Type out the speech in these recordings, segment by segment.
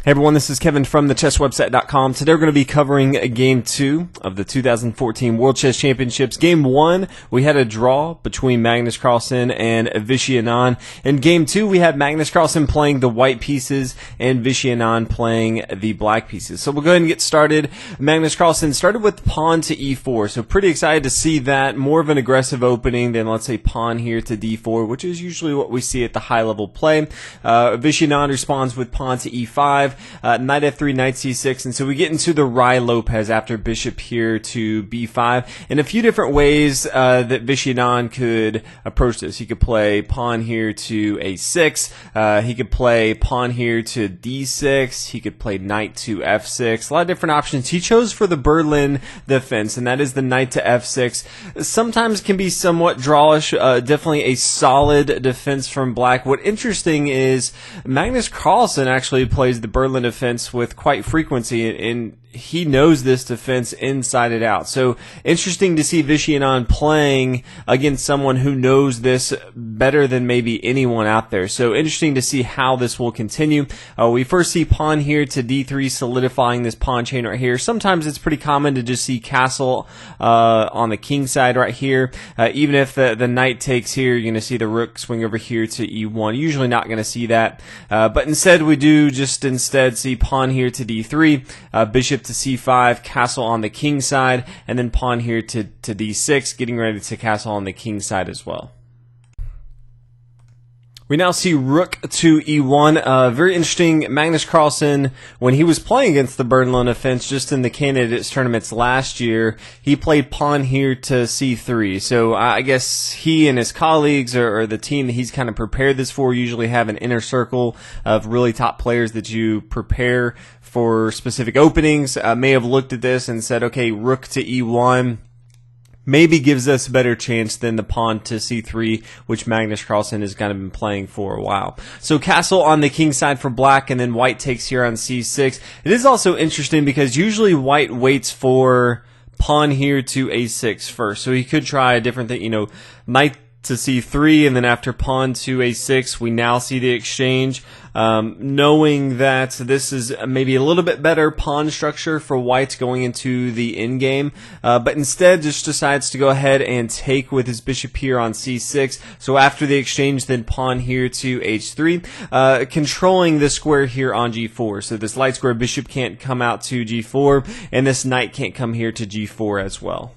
Hey everyone, this is Kevin from thechesswebsite.com. Today we're going to be covering Game 2 of the 2014 World Chess Championships. Game 1, we had a draw between Magnus Carlsen and Vishy Anand. In Game 2, we had Magnus Carlsen playing the white pieces and Vishy Anand playing the black pieces. So we'll go ahead and get started. Magnus Carlsen started with pawn to e4, so pretty excited to see that. More of an aggressive opening than, let's say, pawn here to d4, which is usually what we see at the high-level play. Vishy Anand responds with pawn to e5. Knight f3, knight c6, and so we get into the Rai Lopez after bishop here to b5, and a few different ways that Vishy Anand could approach this. He could play pawn here to a6, he could play pawn here to d6, he could play knight to f6, a lot of different options. He chose for the Berlin defense, and that is the knight to f6. Sometimes can be somewhat drawish, definitely a solid defense from black. What interesting is Magnus Carlsen actually plays the Berlin defense with quite frequency, and he knows this defense inside and out. So interesting to see Vishy Anand playing against someone who knows this better than maybe anyone out there. So interesting to see how this will continue. We first see pawn here to d3, solidifying this pawn chain right here. Sometimes it's pretty common to just see castle on the king side right here. Even if the knight takes here, you're going to see the rook swing over here to e1. Usually not going to see that. But instead we do just instead see pawn here to d3, bishop to c5, castle on the king side, and then pawn here to d6, getting ready to castle on the king side as well. We now see rook to e1. Very interesting. Magnus Carlsen, when he was playing against the Berlin defense just in the candidates tournaments last year, he played pawn here to c3. So I guess he and his colleagues or the team that he's kind of prepared this for usually have an inner circle of really top players that you prepare for specific openings. May have looked at this and said, okay, rook to e1 maybe gives us a better chance than the pawn to c3, which Magnus Carlsen has kind of been playing for a while. So castle on the king side for black, and then white takes here on c6. It is also interesting because usually white waits for pawn here to a6 first. So he could try a different thing, knight to c3, and then after pawn to a6, we now see the exchange. Knowing that this is maybe a little bit better pawn structure for white going into the endgame, but instead just decides to go ahead and take with his bishop here on c6. So after the exchange, then pawn here to h3, controlling the square here on g4. So this light square bishop can't come out to g4, and this knight can't come here to g4 as well.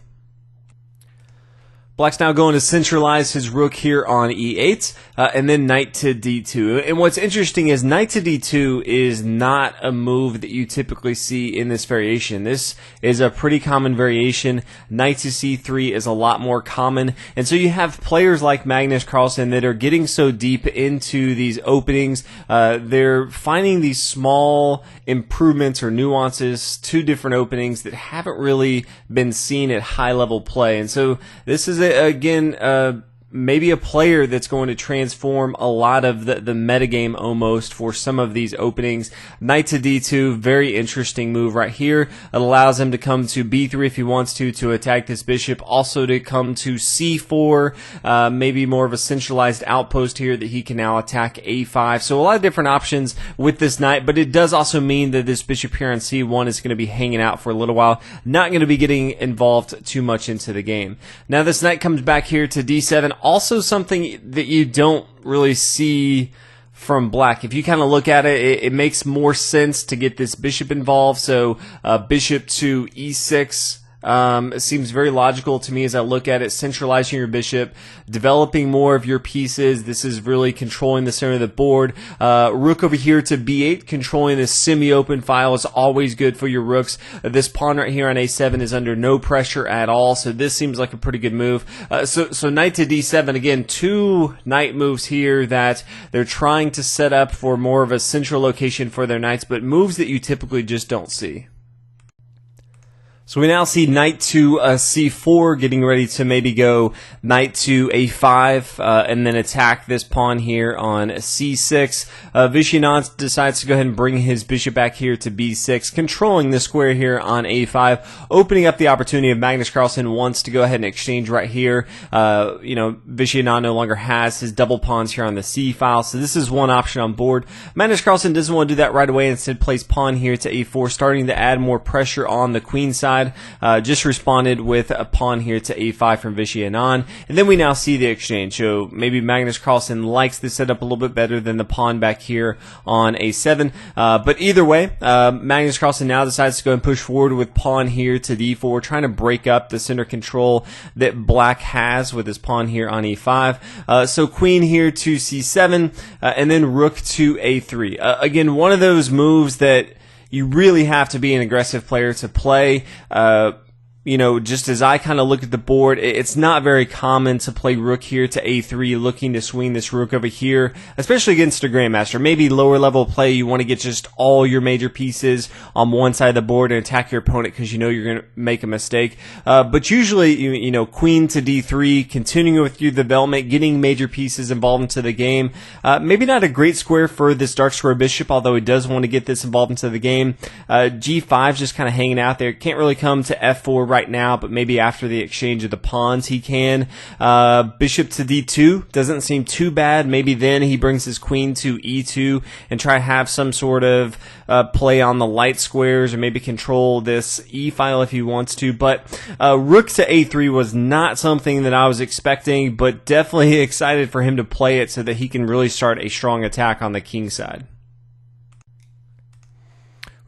Black's now going to centralize his rook here on e8, and then knight to d2. And what's interesting is knight to d2 is not a move that you typically see in this variation. This is a pretty common variation. Knight to c3 is a lot more common. And so you have players like Magnus Carlsen that are getting so deep into these openings. They're finding these small improvements or nuances to different openings that haven't really been seen at high-level play. And so this is again, maybe a player that's going to transform a lot of the metagame almost for some of these openings. Knight to d2, very interesting move right here. It allows him to come to b3 if he wants to attack this bishop. Also to come to c4, maybe more of a centralized outpost here that he can now attack a5. So a lot of different options with this knight, but it does also mean that this bishop here on c1 is going to be hanging out for a little while, not going to be getting involved too much into the game. Now this knight comes back here to d7. Also something that you don't really see from black. If you kind of look at it, it makes more sense to get this bishop involved. So bishop to e6 it seems very logical to me as I look at it, centralizing your bishop, developing more of your pieces. This is really controlling the center of the board. Rook over here to b8, controlling this semi-open file is always good for your rooks. This pawn right here on a7 is under no pressure at all, so this seems like a pretty good move. So knight to d7, again, two knight moves here that they're trying to set up for more of a central location for their knights, but moves that you typically just don't see. So we now see knight to c4, getting ready to maybe go knight to a5, and then attack this pawn here on c6. Vishy Anand decides to go ahead and bring his bishop back here to b6, controlling the square here on a5, opening up the opportunity if Magnus Carlsen wants to go ahead and exchange right here. Vishy Anand no longer has his double pawns here on the c file, so this is one option on board. Magnus Carlsen doesn't want to do that right away, instead plays pawn here to a4, starting to add more pressure on the queen side. Just responded with a pawn here to a5 from Vishy Anand, and then we now see the exchange. So maybe Magnus Carlsen likes this setup a little bit better than the pawn back here on a7. But either way, Magnus Carlsen now decides to go and push forward with pawn here to d4, trying to break up the center control that black has with his pawn here on e5. So queen here to c7, and then rook to a3. Again, one of those moves that you really have to be an aggressive player to play. Just as I kind of look at the board, it's not very common to play rook here to a3, looking to swing this rook over here, especially against a grandmaster. Maybe lower level play, you want to get just all your major pieces on one side of the board and attack your opponent because you know you're going to make a mistake. But usually, queen to d3, continuing with your development, getting major pieces involved into the game. Maybe not a great square for this dark square bishop, although he does want to get this involved into the game. G5 is just kind of hanging out there. Can't really come to f4 right now, but maybe after the exchange of the pawns he can. Bishop to d2 doesn't seem too bad. Maybe then he brings his queen to e2 and try to have some sort of play on the light squares, or maybe control this e file if he wants to. But rook to a3 was not something that I was expecting, but definitely excited for him to play it so that he can really start a strong attack on the king side.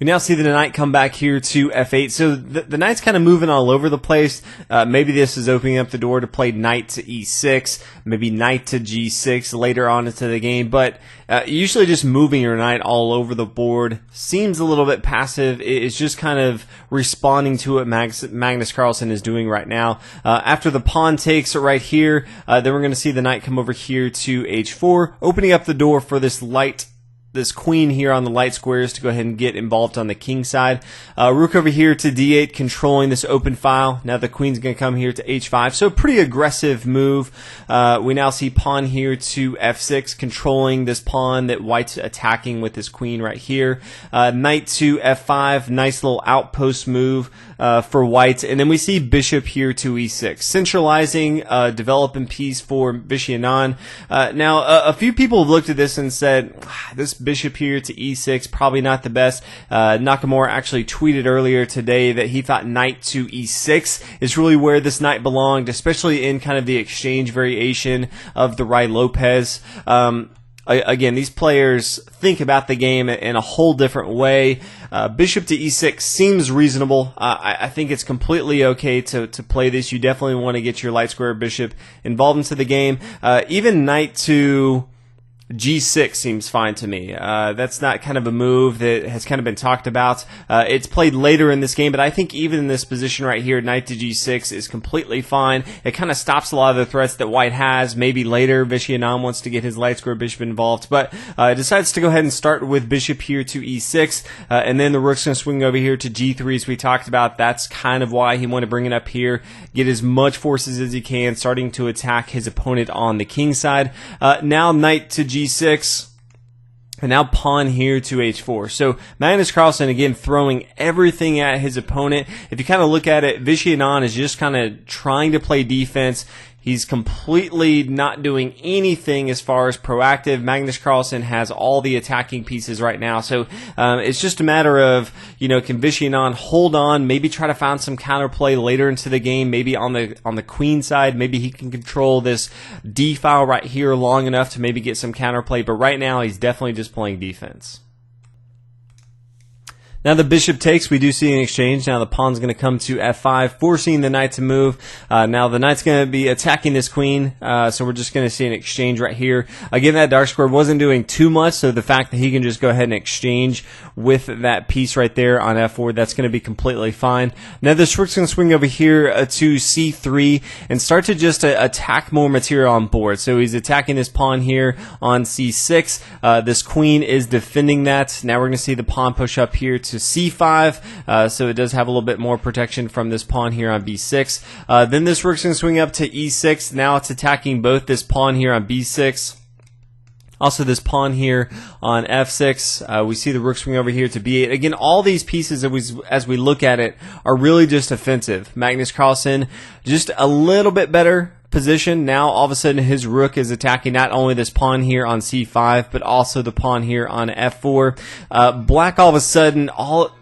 We now see the knight come back here to f8. So the knight's kind of moving all over the place. Maybe this is opening up the door to play knight to e6, maybe knight to g6 later on into the game. But usually just moving your knight all over the board seems a little bit passive. It's just kind of responding to what Magnus Carlsen is doing right now. After the pawn takes it right here, then we're going to see the knight come over here to h4, opening up the door for this queen here on the light squares to go ahead and get involved on the king side. Rook over here to d8, controlling this open file. Now the queen's going to come here to h5. So pretty aggressive move. We now see pawn here to f6, controlling this pawn that white's attacking with his queen right here. Knight to f5, nice little outpost move for white. And then we see bishop here to e6, centralizing developing piece for Vishy Anand. Now a few people have looked at this and said, this bishop here to e6, probably not the best. Nakamura actually tweeted earlier today that he thought knight to e6 is really where this knight belonged, especially in kind of the exchange variation of the Rai Lopez. Again, these players think about the game in a whole different way. Bishop to e6 seems reasonable. I think it's completely okay to play this. You definitely want to get your light square bishop involved into the game. Even knight to G6 seems fine to me. That's not kind of a move that has kind of been talked about. It's played later in this game, but I think even in this position right here, knight to G6 is completely fine. It kind of stops a lot of the threats that white has. Maybe later Vishy Anand wants to get his light square bishop involved, but decides to go ahead and start with bishop here to E6, and then the rook's going to swing over here to G3 as we talked about. That's kind of why he wanted to bring it up here, get as much forces as he can, starting to attack his opponent on the king side. Now knight to G6, and now pawn here to H4. So Magnus Carlsen again throwing everything at his opponent. If you kind of look at it, Vishy Anand is just kind of trying to play defense. He's completely not doing anything as far as proactive. Magnus Carlsen has all the attacking pieces right now. So it's just a matter of, can Vishy Anand hold on, maybe try to find some counterplay later into the game, maybe on the queen side. Maybe he can control this D file right here long enough to maybe get some counterplay. But right now, he's definitely just playing defense. Now the bishop takes, we do see an exchange. Now the pawn's going to come to f5, forcing the knight to move. Now the knight's going to be attacking this queen, so we're just going to see an exchange right here. Again, that dark square wasn't doing too much, so the fact that he can just go ahead and exchange with that piece right there on f4, that's going to be completely fine. Now this rook's going to swing over here to c3 and start to just attack more material on board. So he's attacking this pawn here on c6. This queen is defending that. Now we're going to see the pawn push up here c5, so it does have a little bit more protection from this pawn here on b6. Then this rook's going to swing up to e6. Now it's attacking both this pawn here on b6. Also, this pawn here on f6, we see the rook swing over here to b8. Again, all these pieces, as we look at it, are really just offensive. Magnus Carlsen, just a little bit better position. Now, all of a sudden, his rook is attacking not only this pawn here on c5, but also the pawn here on f4. Black, all of a sudden,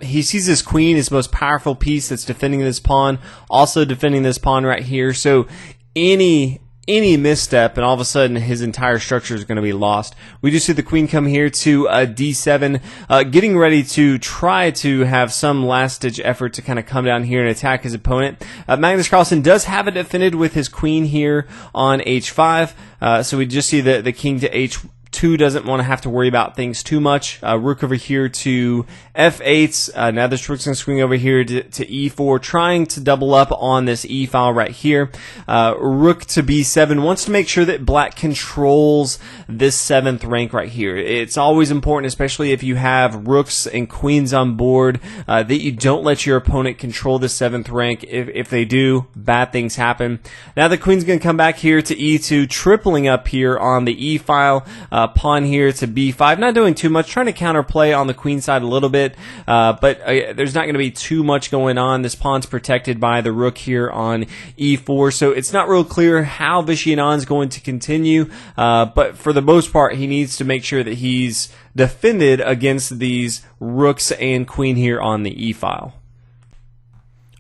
he sees his queen, his most powerful piece that's defending this pawn, also defending this pawn right here. So, any misstep, and all of a sudden his entire structure is going to be lost. We do see the queen come here to d7, getting ready to try to have some last-ditch effort to kind of come down here and attack his opponent. Magnus Carlsen does have it defended with his queen here on h5, so we just see the king to h2 doesn't want to have to worry about things too much. Rook over here to f8. Now this rook's going to swing over here to e4, trying to double up on this e file right here. Rook to b7 wants to make sure that black controls this 7th rank right here. It's always important, especially if you have rooks and queens on board, that you don't let your opponent control the 7th rank. If they do, bad things happen. Now the queen's going to come back here to e2, tripling up here on the e file. Pawn here to b5, not doing too much, trying to counterplay on the queen side a little bit, but there's not going to be too much going on. This pawn's protected by the rook here on e4, so it's not real clear how Vishy Anand's going to continue, but for the most part, he needs to make sure that he's defended against these rooks and queen here on the e file.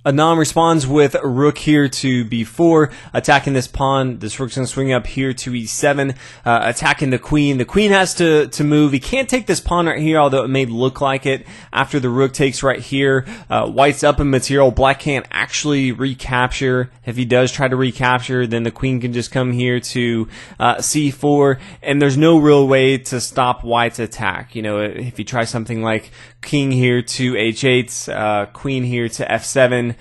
Anand responds with rook here to b4, attacking this pawn. This rook's going to swing up here to e7, attacking the queen. The queen has to move. He can't take this pawn right here, although it may look like it. After the rook takes right here, white's up in material. Black can't actually recapture. If he does try to recapture, then the queen can just come here to c4, and there's no real way to stop white's attack. You know, if you try something like king here to h8, queen here to f7,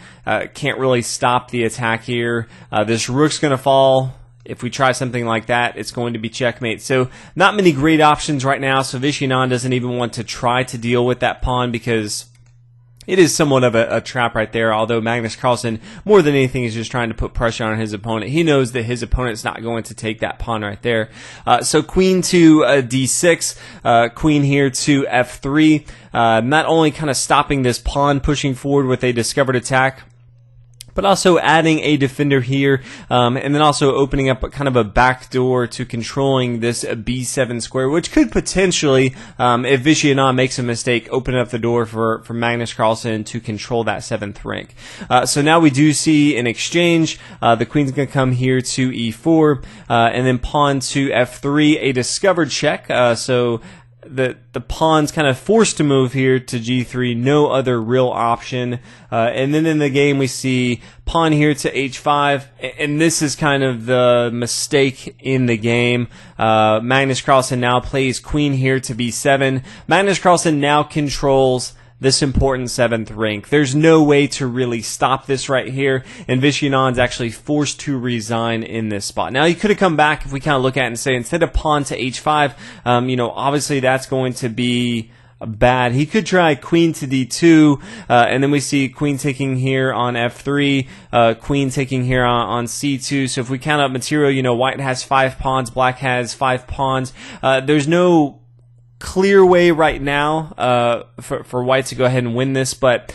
can't really stop the attack here. This rook's going to fall. If we try something like that, it's going to be checkmate. So not many great options right now. So Vishy Anand doesn't even want to try to deal with that pawn because it is somewhat of a trap right there, although Magnus Carlsen, more than anything, is just trying to put pressure on his opponent. He knows that his opponent's not going to take that pawn right there. So queen to d6, queen here to f3, not only kind of stopping this pawn pushing forward with a discovered attack, but also adding a defender here, and then also opening up kind of a back door to controlling this b7 square, which could potentially, if Vishy Anand makes a mistake, open up the door for Magnus Carlsen to control that 7th rank. So now we do see an exchange. The queen's going to come here to e4, and then pawn to f3, a discovered check. So the pawn's kind of forced to move here to g3, no other real option. And then in the game we see pawn here to h5, and this is kind of the mistake in the game. Magnus Carlsen now plays queen here to b7. Magnus Carlsen now controls this important 7th rank. There's no way to really stop this right here, and Vishy Anand's actually forced to resign in this spot. Now, he could have come back if we kind of look at it and say, instead of pawn to h5, you know, obviously that's going to be bad. He could try queen to d2, and then we see queen taking here on f3, queen taking here on c2. So if we count up material, you know, white has 5 pawns, black has 5 pawns. There's no clear way right now for white to go ahead and win this, but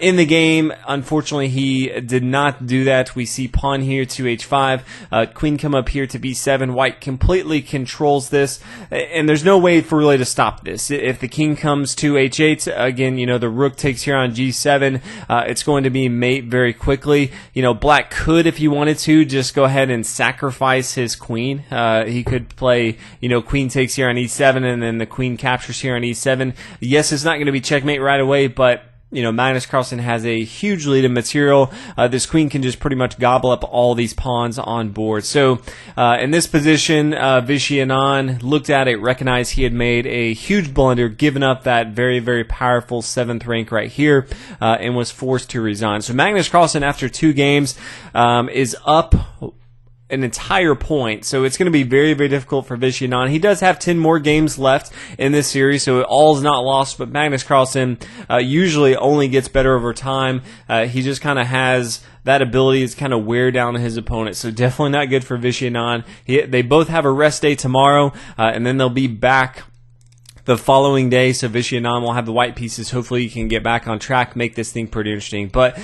in the game, unfortunately, he did not do that. We see pawn here to h5, queen come up here to b7. White completely controls this, and there's no way for really to stop this. If the king comes to h8, again, you know, the rook takes here on g7, it's going to be mate very quickly. You know, black could, if he wanted to, just go ahead and sacrifice his queen. He could play, you know, queen takes here on e7, and then the queen captures here on e7. Yes, it's not going to be checkmate right away, but you know, Magnus Carlsen has a huge lead in material. This queen can just pretty much gobble up all these pawns on board. So in this position, Vishy Anand looked at it, recognized he had made a huge blunder, given up that very, very powerful 7th rank right here, and was forced to resign. So Magnus Carlsen, after 2 games, is up an entire point, so it's going to be very, very difficult for Vishy Anand. He does have 10 more games left in this series, so all is not lost, but Magnus Carlsen usually only gets better over time. He just kind of has that ability to kind of wear down his opponent, so definitely not good for Vishy Anand. They both have a rest day tomorrow, and then they'll be back the following day, so Vishy Anand will have the white pieces. Hopefully you can get back on track, make this thing pretty interesting. But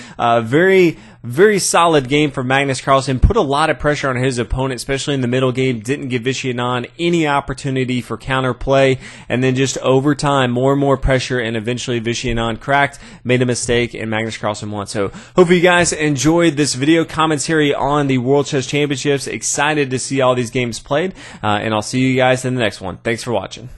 very, very solid game for Magnus Carlsen. Put a lot of pressure on his opponent, especially in the middle game. Didn't give Vishy Anand any opportunity for counterplay. And then just over time, more and more pressure, and eventually Vishy Anand cracked, made a mistake, and Magnus Carlsen won. So hopefully you guys enjoyed this video commentary on the World Chess Championships. Excited to see all these games played. And I'll see you guys in the next one. Thanks for watching.